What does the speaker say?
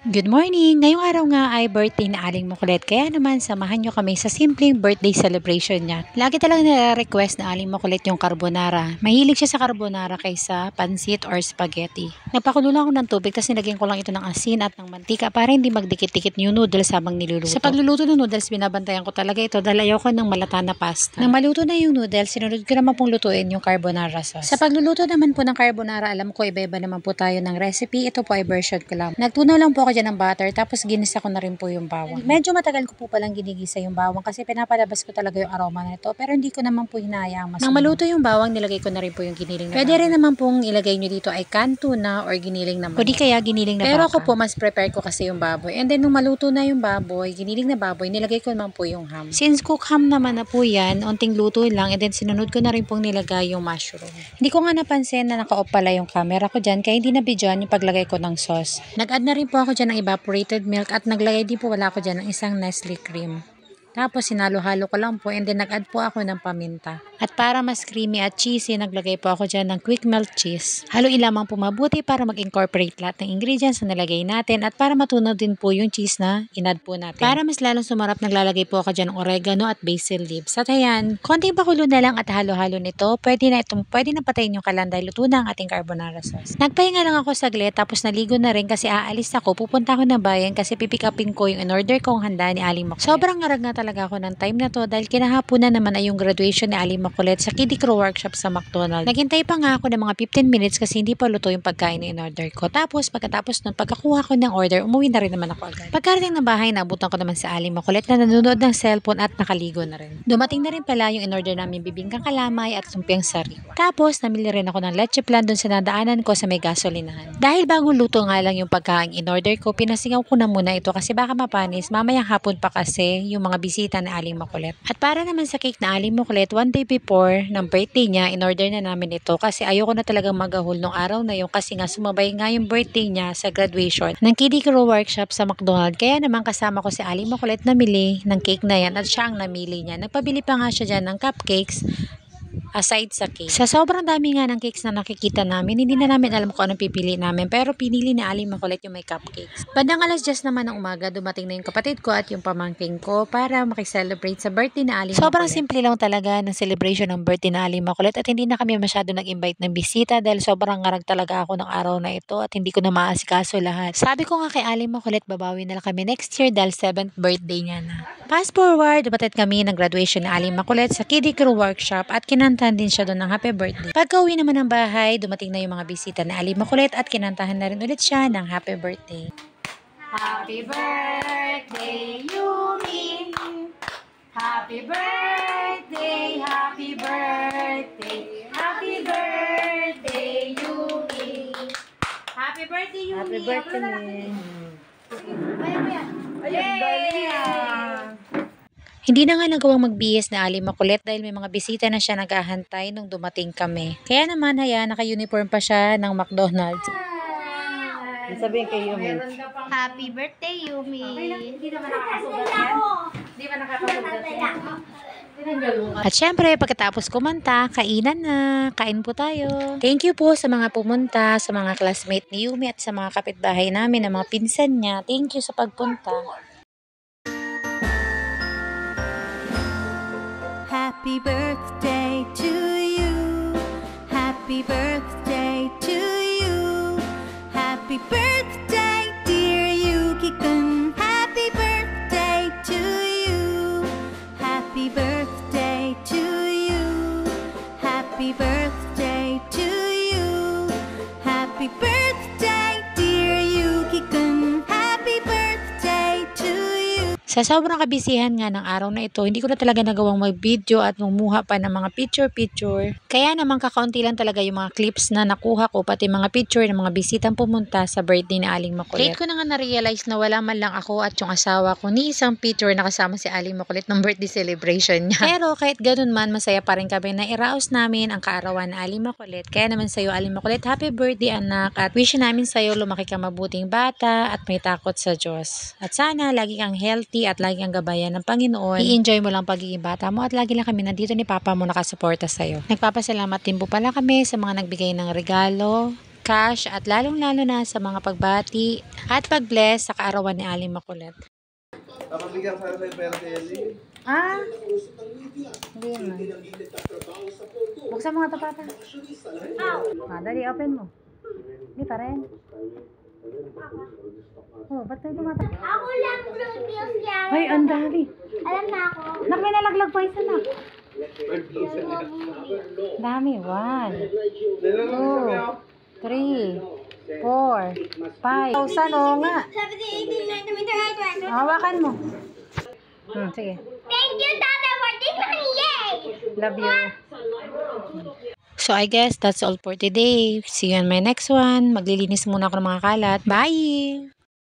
Good morning! Ngayong araw nga ay birthday na Aling Makulit, kaya naman samahan nyo kami sa simpleng birthday celebration niya. Lagi talaga nare-request na Aling Makulit yung carbonara. Mahilig siya sa carbonara kaysa pansit or spaghetti. Nagpakulo lang ako ng tubig kasi nilagyan ko lang ito ng asin at ng mantika para hindi magdikit-dikit yung noodles habang niluluto. Sa pagluluto ng noodles, binabantayan ko talaga ito dahil ayoko ng malata na pasta. Nang maluto na yung noodles, sinunod ko naman pong lutuin yung carbonara sauce. Sa pagluluto naman po ng carbonara, alam ko iba-iba naman po tayo ng recipe. Ito po ay version ko lang. Nagtunaw lang po ako dyan ng butter, tapos ginisa ko na rin po yung bawang. Medyo matagal ko po palang ginigisa yung bawang kasi pinapalabas ko talaga yung aroma nito, pero hindi ko naman po hinahayaang mas. Nang maluto yung bawang, nilagay ko na rin po yung giniling na Pwede rin naman pong ilagay nyo dito ay canned tuna or giniling na manok. O di kaya giniling na baka. Pero ako po, mas prepare ko kasi yung baboy. And then, nung maluto na yung baboy, giniling na baboy, nilagay ko naman po yung ham. Since cook ham naman na po yan, unting luto lang, and then sinunod ko na rin pong nilagay yung mushroom. Hindi ko nga napansin na naka-off pala yung camera ko dyan, kaya hindi na bidyan yung paglagay ko ng sauce. Nag-add na rin po ako dyan ng evaporated milk at naglagay din po wala ko dyan ng isang Nestle cream. Tapos sinalo-halo ko lang po, and then nag-add po ako ng paminta. At para mas creamy at cheesy, naglagay po ako dyan ng quick melt cheese. Haluin lamang po mabuti para mag-incorporate lahat ng ingredients na nilagay natin at para matunaw din po yung cheese na in-add po natin. Para mas lalong sumarap, naglalagay po ako dyan ng oregano at basil leaves. At ayan, konting pakulo na lang at halo-halo nito. Pwede na patayin yung kalan dahil luto na ang ating carbonara sauce. Nagpahinga lang ako saglit, tapos naligo na rin kasi aalis ako. Pupunta ako ng bayan kasi pipick upin ko yung in-order kong handa ni Aling Makulit. Sobrang ngarag na talaga ako ng time na to dahil kinahaponan naman ay yung graduation ni Aling Makulit sa Kiddie Crew Workshop sa McDonald's. Naghintay pa nga ako ng mga 15 minutes kasi hindi pa luto yung pagkain na in-order ko. Tapos pagkatapos nun, pagkakuha ko ng order, umuwi na rin naman ako agad. Pagkarating ng bahay, naabutan ko naman sa Aling Makulit na nanonood ng cellphone at nakaligo na rin. Dumating na rin pala yung in-order namin bibingkang kalamay at lumpiang sariwa. Tapos namili rin ako ng leche plan doon sa nadaanan ko sa may gasolinahan. Dahil bagong luto nga lang yung pagkain in-order ko, pinasingaw ko na muna ito kasi baka mapanis. Mamayang hapon pa kasi yung mga bisita na Aling Makulit. At para naman sa cake na Aling Makulit, one day before ng birthday niya, in-order na namin ito kasi ayoko na talagang magahol nung araw na yun kasi nga sumabay nga yung birthday niya sa graduation ng Kiddie Crew Workshop sa McDonald's. Kaya naman kasama ko si Aling Makulit namili ng cake na yan at siya ang namili niya. Nagpabili pa nga siya dyan ng cupcakes aside sa cake. Sa sobrang dami nga ng cakes na nakikita namin, hindi na namin alam kung anong pipili namin, pero pinili ni Aling Makulit yung may cupcakes. Bandang alas 10 naman ng umaga, dumating na yung kapatid ko at yung pamangking ko para makiselebrate sa birthday na Aling Makulit. Sobrang simple lang talaga ng celebration ng birthday na Aling Makulit at hindi na kami masyado nag-invite ng bisita dahil sobrang ngarag talaga ako ng araw na ito at hindi ko na maasikaso lahat. Sabi ko nga kay Aling Makulit, babawi na lang kami next year dahil 7th birthday niya na. Fast forward, dumating kami ng graduation ni Aling Makulit sa Kiddie Crew Workshop at kinantahan din siya doon ng happy birthday. Pagka-uwi naman ng bahay, dumating na yung mga bisita na Aling Makulit at kinantahan na rin ulit siya ng happy birthday. Happy birthday, Yumi! Happy birthday, happy birthday, happy birthday, Yumi! Happy birthday, Yumi! Happy birthday! Hindi na nga nagawang magbihis na Aling Makulit dahil may mga bisita na siya naghahantay nung dumating kami. Kaya naman, naka-uniform pa siya ng McDonald's. Sabihin kay Yumi. Happy birthday, Yumi! Hindi naman nakakasugat yan. Hindi ba nakakasugat yan? At syempre, pagkatapos kumanta, kainan na. Kain po tayo. Thank you po sa mga pumunta, sa mga classmate ni Yumi at sa mga kapitbahay namin, na mga pinsan niya. Thank you sa pagpunta. Happy birthday to you. Happy birthday to you. Happy birthday, dear Yuki-kun. Happy birthday to you. Happy birthday to you. Happy birthday to you. Happy birthday, dear Yuki-kun. Happy birthday to you. Sa sobrang kabisihan nga ng araw na ito, hindi ko na talaga nagawang mag-video at mumuha pa ng mga picture-picture. Kaya naman kakaunti lang talaga yung mga clips na nakuha ko, pati mga picture ng mga bisitang pumunta sa birthday ni Aling Makulit. Late ko na nga na-realize na wala man lang ako at yung asawa ko ni isang picture na kasama si Aling Makulit ng birthday celebration niya. Pero kahit ganun man, masaya pa rin kami na iraos namin ang kaarawan ni Aling Makulit. Kaya naman sa'yo, Aling Makulit, happy birthday anak, at wish namin sa'yo lumaki ka mabuting bata at may takot sa Diyos. At sana lagi kang healthy at lagi kang gabayan ng Panginoon. I-enjoy mo lang pagiging bata mo at lagi lang kami nandito ni Papa mo nakasuporta sa'yo. Nagpapasalamat din po pala kami sa mga nagbigay ng regalo cash at lalong-lalo na sa mga pagbati at pag-bless sa kaarawan ni Aling Makulit. Napabigyan sana sa'yo pera kay Ellie. Ah, hindi naman. Buksan mo nga ito, Papa. Dali, open mo. Hindi pa rin. Oh, ba't tayo tumatak? Ako lang, Fruit Pills lang. Ay, ang dami. Alam na ako. Nak, may nalaglag pa isa, nak. Dami. 1, 2, 3, 4, 5. 1,000, oo nga. 17, 18, 19, 20, 21. Hawakan mo. Sige. Thank you, Tata, for this one. Yay! Love you. So, I guess that's all for today. See you on my next one. Maglilinis muna ako ng mga kalat. Bye!